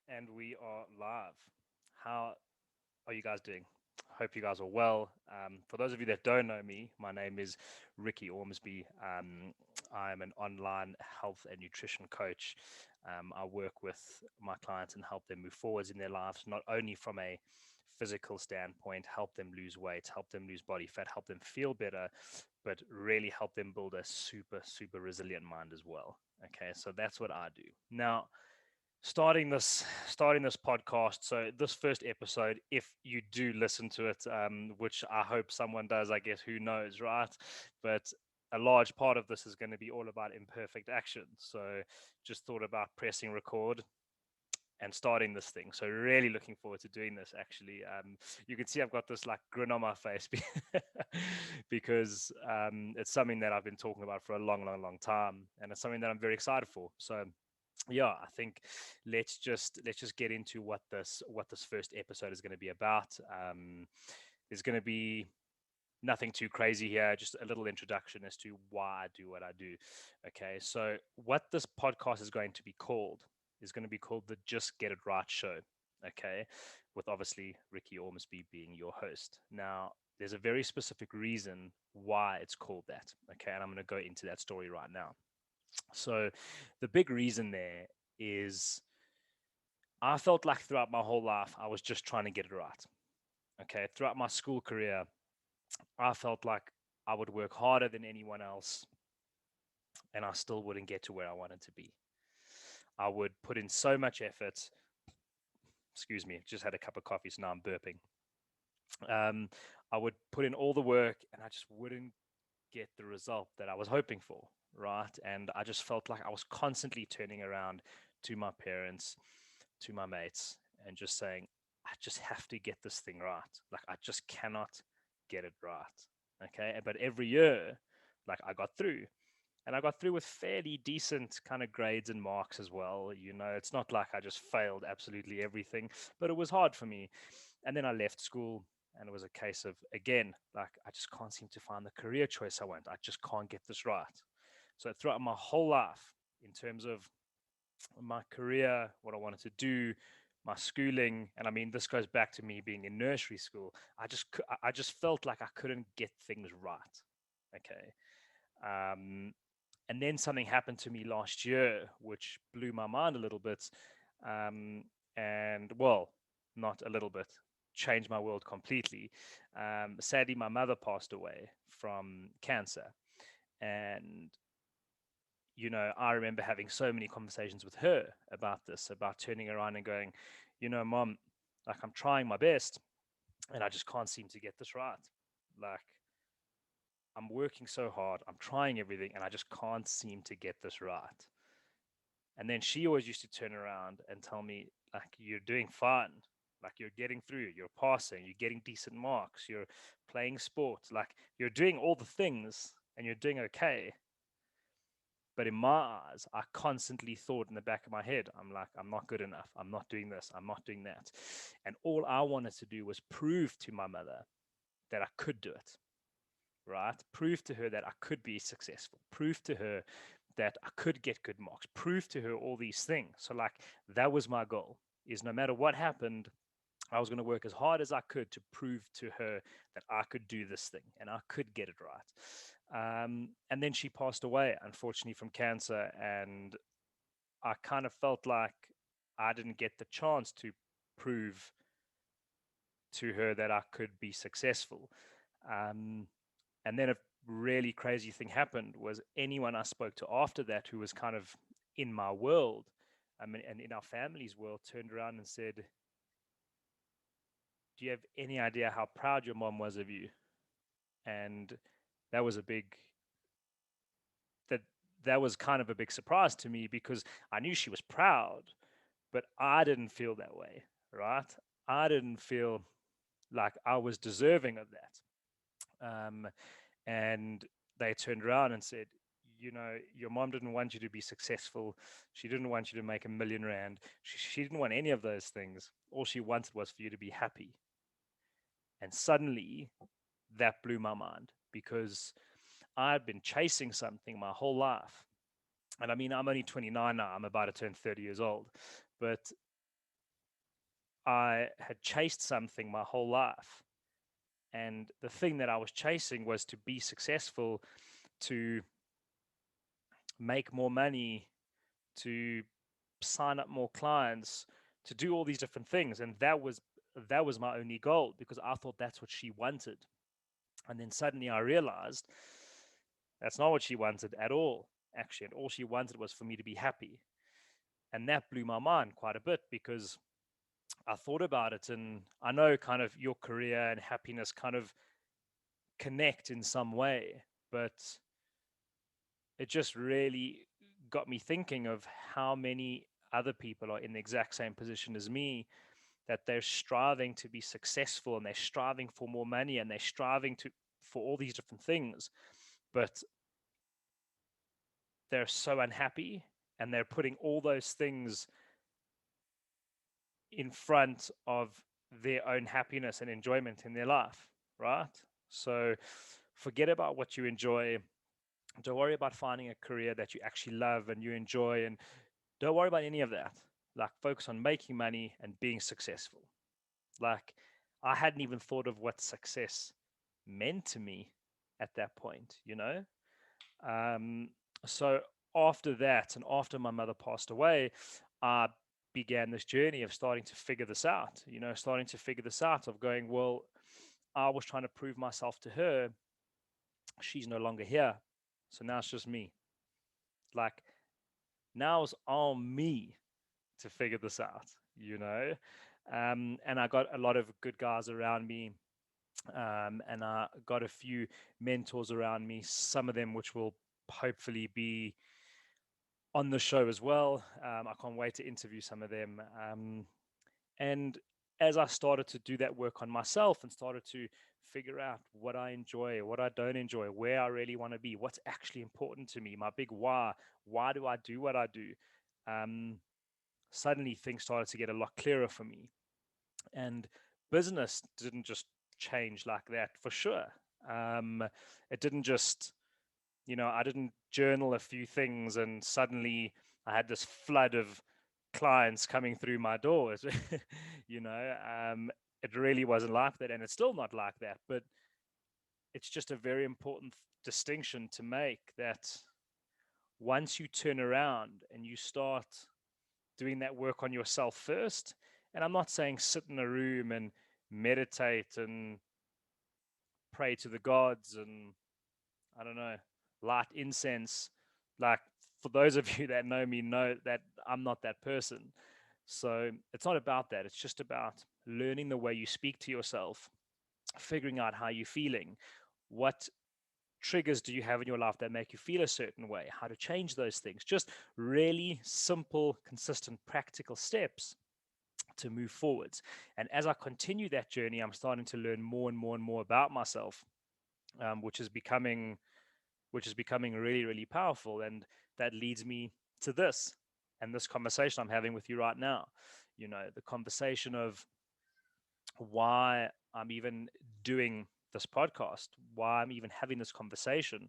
And we are live. How are you guys doing? Hope you guys are well. For those of you that don't know me, my name is Ricky Ormsby. I'm an online health and nutrition coach. I work with my clients and help them move forwards in their lives, not only from a physical standpoint, help them lose weight, help them lose body fat, help them feel better, but really help them build a super resilient mind as well. Okay, so that's what I do. Now, starting this podcast, so this first episode, if you do listen to it, which I hope someone does, I guess, who knows, right? But a large part of this is going to be all about imperfect action. So just thought about pressing record and starting this thing. So really looking forward to doing this. Actually, you can see I've got this like grin on my face because it's something that I've been talking about for a long time, and it's something that I'm very excited for. So yeah, I think let's just get into what this first episode is going to be about. There's going to be nothing too crazy here, just a little introduction as to why I do what I do. Okay, so what this podcast is going to be called the Just Get It Right Show. Okay, with obviously Ricky Ormsby being your host. Now, there's a very specific reason why it's called that. Okay, and I'm going to go into that story right now. So, the big reason there is I felt like throughout my whole life, I was just trying to get it right. Okay. Throughout my school career, I felt like I would work harder than anyone else and I still wouldn't get to where I wanted to be. I would put in so much effort. Excuse me, just had a cup of coffee, so now I'm burping. Um, I would put in all the work and I just wouldn't get the result that I was hoping for, right? And I just felt like I was constantly turning around to my parents, to my mates, and just saying, I just have to get this thing right. Like, I just cannot get it right. Okay. But every year, like, I got through. And I got through with fairly decent kind of grades and marks as well. It's not like I just failed absolutely everything, but it was hard for me. And then I left school and it was a case of, again, like I just can't seem to find the career choice I want. I just can't get this right. So throughout my whole life, in terms of my career, what I wanted to do, my schooling, and I mean this goes back to me being in nursery school. I just felt like I couldn't get things right. Okay. Um, and then something happened to me last year, which blew my mind a little bit. Um, and well, not a little bit, changed my world completely. Sadly, my mother passed away from cancer. And, I remember having so many conversations with her about this, about turning around and going, Mom, like I'm trying my best and I just can't seem to get this right. Like, I'm working so hard, I'm trying everything, and I just can't seem to get this right. And then she always used to turn around and tell me, like, you're doing fine. Like, you're getting through, you're passing, you're getting decent marks, you're playing sports, like, you're doing all the things and you're doing okay. But in my eyes, I constantly thought in the back of my head, I'm like, I'm not good enough. I'm not doing this. I'm not doing that. And all I wanted to do was prove to my mother that I could do it, right? Prove to her that I could be successful. Prove to her that I could get good marks. Prove to her all these things. So, like, that was my goal, is no matter what happened, I was going to work as hard as I could to prove to her that I could do this thing and I could get it right. And then she passed away, unfortunately, from cancer. And I kind of felt like I didn't get the chance to prove to her that I could be successful. Um, and then a really crazy thing happened was anyone I spoke to after that who was kind of in my world, I mean, and in our family's world, turned around and said, do you have any idea how proud your mom was of you? And that was a big that that was kind of a big surprise to me because I knew she was proud, but I didn't feel that way, right? I didn't feel like I was deserving of that. And they turned around and said, your mom didn't want you to be successful. She didn't want you to make R1 million. She didn't want any of those things. All she wanted was for you to be happy. And suddenly that blew my mind because I'd been chasing something my whole life. And I mean, I'm only 29 now. I'm about to turn 30 years old. But I had chased something my whole life. And the thing that I was chasing was to be successful, to make more money, to sign up more clients, to do all these different things. And that was my only goal, because I thought that's what she wanted. And then suddenly I realized that's not what she wanted at all, actually. And all she wanted was for me to be happy. And that blew my mind quite a bit, because I thought about it, and I know kind of your career and happiness kind of connect in some way, but it just really got me thinking of how many other people are in the exact same position as me, that they're striving to be successful, and they're striving for more money, and they're striving to for all these different things, but they're so unhappy, and they're putting all those things in front of their own happiness and enjoyment in their life, right? So forget about what you enjoy. Don't worry about finding a career that you actually love and you enjoy, and don't worry about any of that. Like, focus on making money and being successful. Like, I hadn't even thought of what success meant to me at that point, you know? Um, so after that, and after my mother passed away, I began this journey of starting to figure this out, starting to figure this out of going, well, I was trying to prove myself to her. She's no longer here. So now it's just me. Like, now it's on me to figure this out, you know? And I got a lot of good guys around me. And I got a few mentors around me, some of them which will hopefully be on the show as well. I can't wait to interview some of them. And as I started to do that work on myself and started to figure out what I enjoy, what I don't enjoy, where I really want to be, what's actually important to me, my big why do I do what I do? Um, Suddenly things started to get a lot clearer for me. And business didn't just change like that, for sure. Um, it didn't just, I didn't journal a few things and suddenly I had this flood of clients coming through my doors. you know, it really wasn't like that, and it's still not like that. But it's just a very important distinction to make, that once you turn around and you start doing that work on yourself first, and I'm not saying sit in a room and meditate and pray to the gods and, I don't know, light incense. Like, for those of you that know me, know that I'm not that person. So it's not about that. It's just about learning the way you speak to yourself, figuring out how you're feeling, what triggers do you have in your life that make you feel a certain way, how to change those things. Just really simple, consistent, practical steps to move forwards. And as I continue that journey, I'm starting to learn more and more and more about myself, which is becoming really, really powerful. And that leads me to this and this conversation I'm having with you right now. The conversation of why I'm even doing this podcast, why I'm even having this conversation.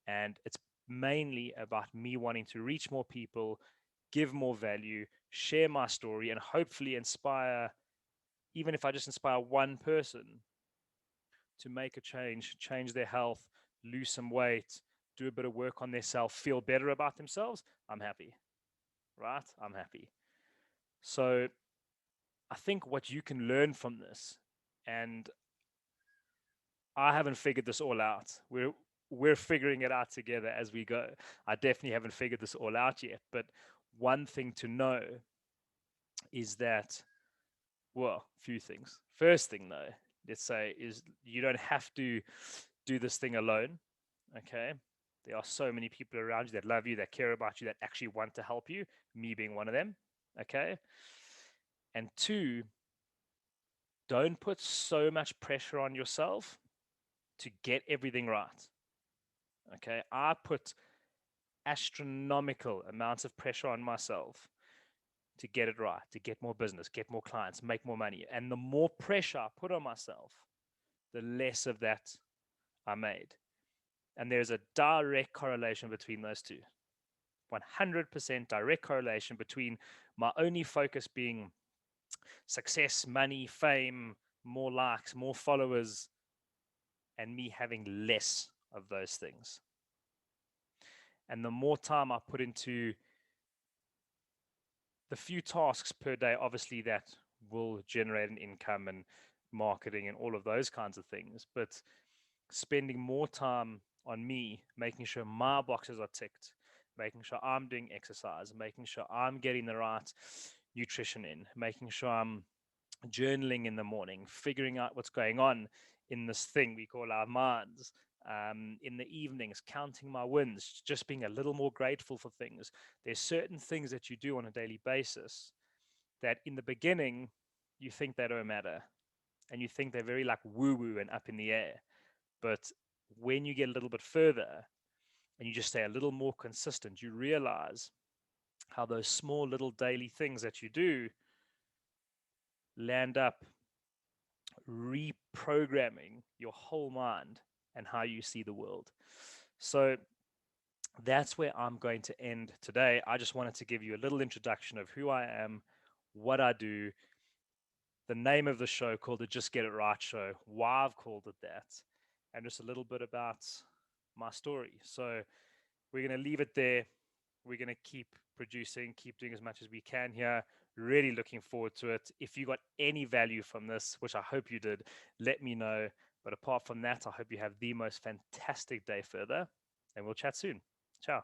And it's mainly about me wanting to reach more people, give more value, share my story, and hopefully inspire, even if I just inspire one person to make a change their health, lose some weight, do a bit of work on their self, feel better about themselves, I'm happy, right? I'm happy. So I think what you can learn from this, and I haven't figured this all out. We're figuring it out together as we go. I definitely haven't figured this all out yet, but one thing to know is that, well, a few things. First thing, though, let's say, is you don't have to do this thing alone. Okay. There are so many people around you that love you, that care about you, that actually want to help you, me being one of them. Okay. And two, don't put so much pressure on yourself to get everything right. Okay. I put astronomical amounts of pressure on myself to get it right, to get more business, get more clients, make more money. And the more pressure I put on myself, the less of that I made. And there's a direct correlation between those two. 100% direct correlation between my only focus being success, money, fame, more likes, more followers, and me having less of those things. And the more time I put into the few tasks per day, obviously, that will generate an income and marketing and all of those kinds of things. But spending more time on me, making sure my boxes are ticked, making sure I'm doing exercise, making sure I'm getting the right nutrition in, making sure I'm journaling in the morning, figuring out what's going on in this thing we call our minds. In the evenings, counting my wins, just being a little more grateful for things. There's certain things that you do on a daily basis that in the beginning you think they don't matter and you think they're very like woo woo and up in the air. But when you get a little bit further and you just stay a little more consistent, you realize how those small little daily things that you do land up reprogramming your whole mind and how you see the world. So that's where I'm going to end today. I just wanted to give you a little introduction of who I am, what I do, the name of the show called the Just Get It Right Show, why I've called it that, and just a little bit about my story. So we're going to leave it there. We're going to keep producing, keep doing as much as we can here. Really looking forward to it. If you got any value from this, which I hope you did, let me know. But apart from that, I hope you have the most fantastic day further, and we'll chat soon. Ciao.